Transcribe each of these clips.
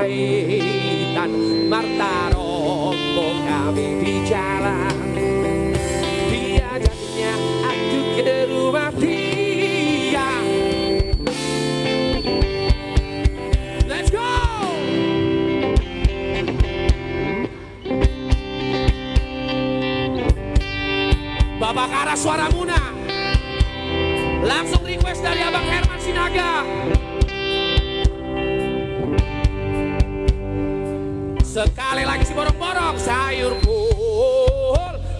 berjahitan Marta rombong kami di jalan. Diajaknya aku ke rumah dia. Let's go! Bapak Kara Suara Muna, langsung request dari Abang Herman Sinaga. Sekali lagi si borong-borong.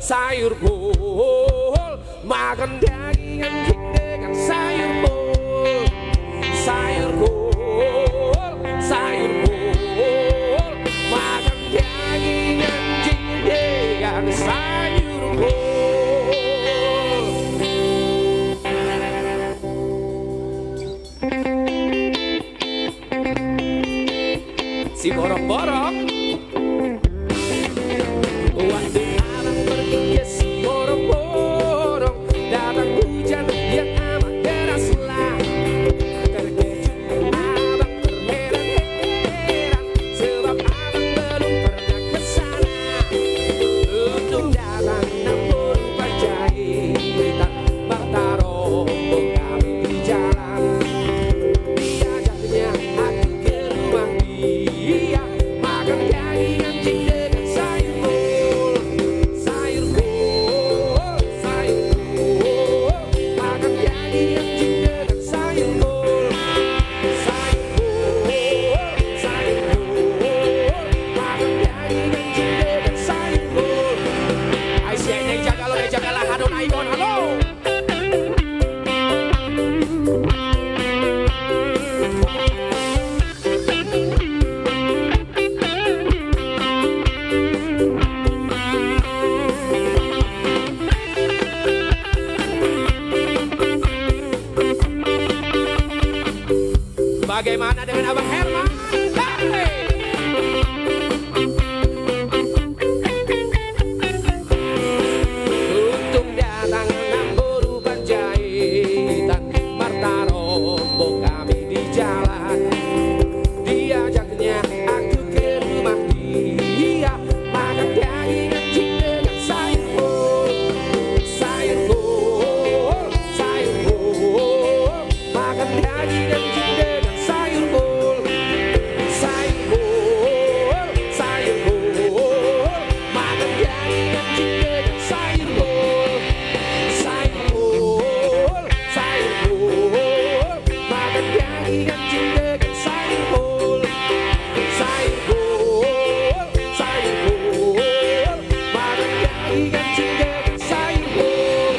Sayur bol, makan daging anjing dengan sayur bol. Sayur bol, makan daging anjing dengan sayur bol. Si borong-borong, waktu alam pergi ke si borong-borong, datang hujan yang amat deraslah. Terkejut abang terheran-heran, sebab abang belum pernah kesana. Untung datang nampur berjahitan Marta rombong kami di jalan. Diajaknya aku ke rumah dia, makan daging anjing dengan sayur bol. Sayur bol, makan daging anjing dengan sayur bol. Sayur bol, makan daging anjing dengan sayur bol. Aisyah jaga lo, jaga lah hadon aikon, halo. Bagaimana dengan Abang Herman? Hey! Untung datang nampur berjahitan Marta rombong kami di jalan. Diajaknya aku ke rumah dia, makan daging anjing dengan sayur bol. Sayur bol, makan daging anjing dengan sayur bol. Sayur bol, makan daging anjing dengan sayur bol. Sayur bol, makan daging anjing dengan sayur bol. Sayur bol, makan daging anjing dengan sayur bol.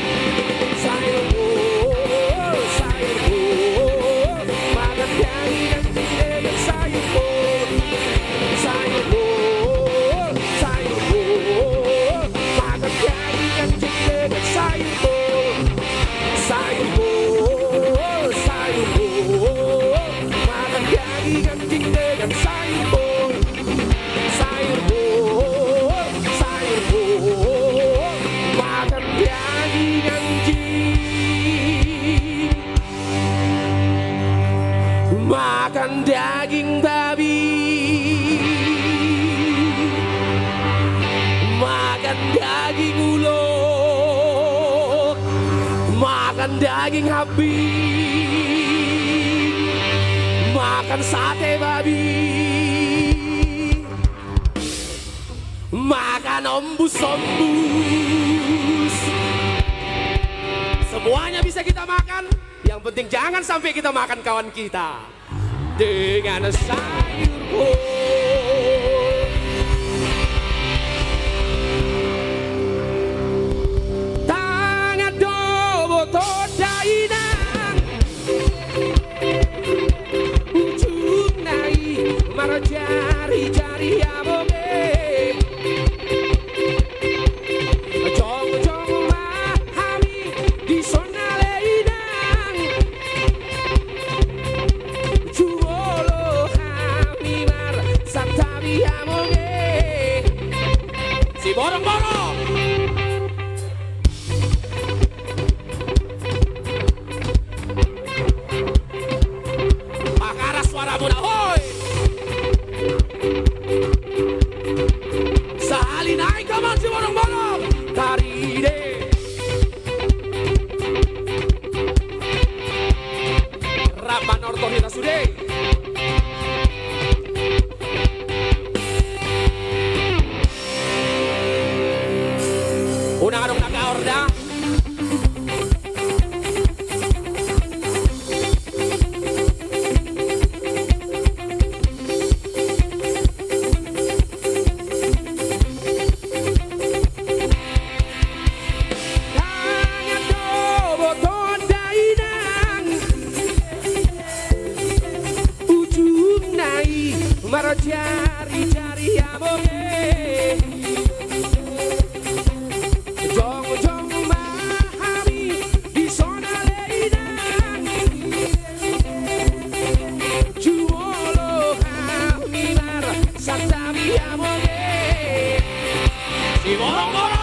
Sayur bol, makan daging anjing dengan sayur bol. Sayur bol, makan daging anjing dengan sayur bol. Sayur bol, makan daging anjing dengan sayur bol. Sayur bol, makan daging anjing, makan daging babi, makan daging ulo, makan daging habis, makan sate babi, makan ombus-ombus. Semuanya bisa kita makan, yang penting jangan sampai kita makan kawan kita dengan sayur bol. Tangan dobo todainang, ujung nai maro jari-jari aboge. Jong-jong mahami di sona leinang, juolo kami mar Unang-unang nag-aorda. Jari-jari amoge Jong-jong mahami di zona leinan Juolo hamilar santami amoge Si borong-borong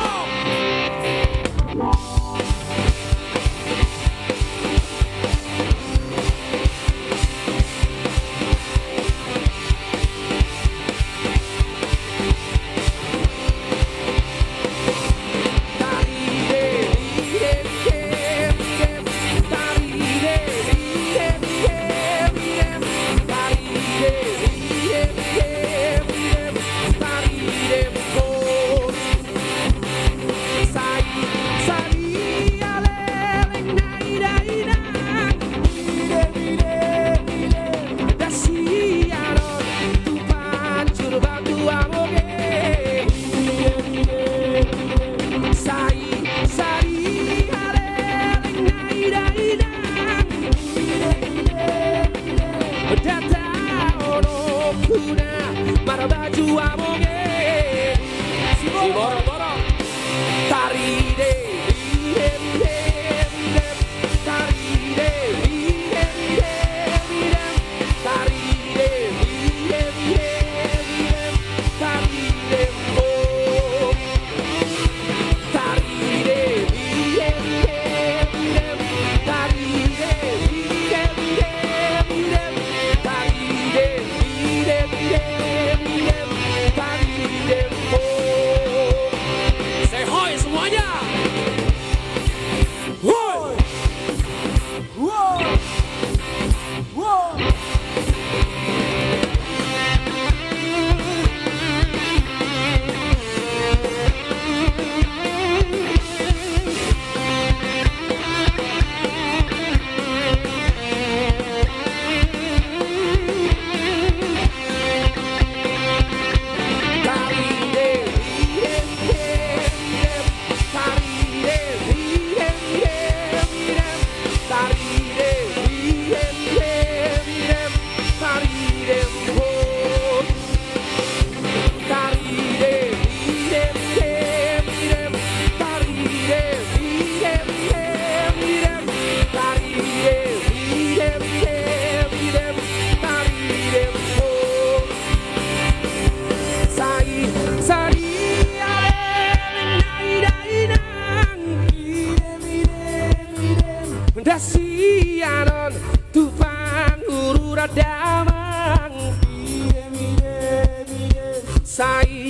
Dasianon tupang urura damang Sai